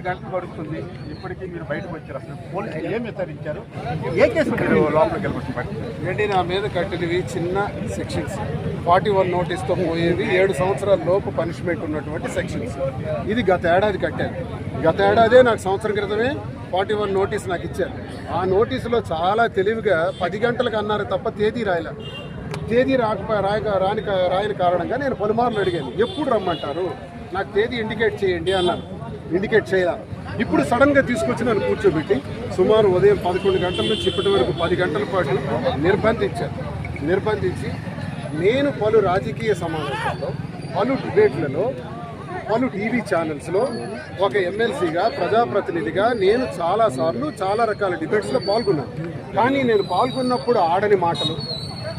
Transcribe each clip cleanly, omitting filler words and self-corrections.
గంటలు గడుస్తుంది, ఇప్పటికీ మీరు బయటకు వచ్చారు. అసలు పోలీసులు ఏం హెచ్చరించారు? ఏ కేసు మీరు లోపలికి వెళ్ళిపోతుంది? ఏంటి నా మీద కట్టినవి చిన్న సెక్షన్స్, 41 నోటీస్తో పోయేవి 7 సంవత్సరాల లోపు పనిష్మెంట్ ఉన్నటువంటి సెక్షన్స్. ఇది గత ఏడాది కట్టాను. గత ఏడాదే నాకు సంవత్సరం క్రితమే 41 నోటీస్ నాకు ఇచ్చారు. ఆ నోటీసులో చాలా తెలివిగా 10 గంటలకు అన్నారు తప్ప తేదీ రాయలే. తేదీ రాయని కారణంగా నేను పలుమార్లు అడిగాను, ఎప్పుడు రమ్మంటారు, నాకు తేదీ ఇండికేట్ చేయండి అన్నాను. ఇండికేట్ చేయాలి. ఇప్పుడు సడన్గా తీసుకొచ్చి నన్ను కూర్చోబెట్టి సుమారు ఉదయం 11 గంటల నుంచి ఇప్పటి వరకు 10 గంటల పాటు నిర్బంధించి నేను పలు రాజకీయ సమావేశాల్లో, పలు డిబేట్లలో, పలు టీవీ ఛానల్స్లో ఒక ఎమ్మెల్సీగా, ప్రజాప్రతినిధిగా నేను చాలాసార్లు చాలా రకాల డిబేట్స్లో పాల్గొన్నాను. కానీ నేను పాల్గొన్నప్పుడు ఆడని మాటలు,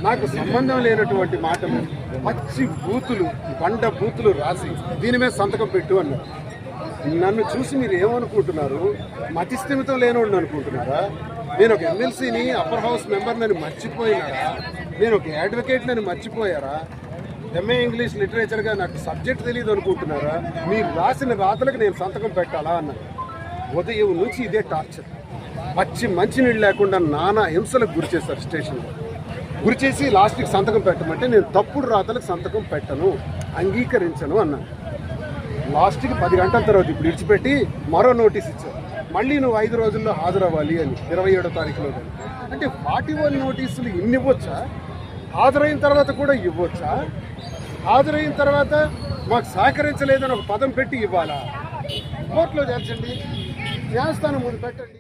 నాకు సంబంధం లేనటువంటి మాటలు, పచ్చి బూతులు, బండ బూతులు రాసి దీని మీద సంతకం పెట్టు అన్నారు. నన్ను చూసి మీరు ఏమనుకుంటున్నారు? మతిస్థిమితం లేనోడిని అనుకుంటున్నారా? నేను ఒక ఎమ్మెల్సీని, అప్పర్ హౌస్ మెంబర్ని మర్చిపోయినారా? నేను ఒక అడ్వకేట్ని మర్చిపోయారా? ఎంఏ ఇంగ్లీష్ లిటరేచర్గా నాకు సబ్జెక్ట్ తెలియదు అనుకుంటున్నారా? మీరు రాసిన రాతలకు నేను సంతకం పెట్టాలా అన్నారు. ఉదయం నుంచి ఇదే టార్చర్. పచ్చి మంచినీళ్ళు లేకుండా నానా హింసలకు గురి చేశారు. స్టేషన్లో గురి చేసి లాస్ట్కి సంతకం పెట్టమంటే నేను తప్పుడు రాతలకు సంతకం పెట్టను, అంగీకరించను అన్నాను. లాస్ట్కి 10 గంటల తర్వాత ఇప్పుడు విడిచిపెట్టి మరో నోటీస్ ఇచ్చారు. మళ్ళీ నువ్వు 5 రోజుల్లో హాజరవ్వాలి అని, 27వ తారీఖులో. అంటే 41 నోటీసులు ఇన్ని ఇవ్వచ్చా? హాజరైన తర్వాత కూడా ఇవ్వచ్చా? హాజరైన తర్వాత మాకు సహకరించలేదని ఒక పదం పెట్టి ఇవ్వాలా? కోర్టులో చేర్చండి, న్యాయస్థానం ముందు పెట్టండి.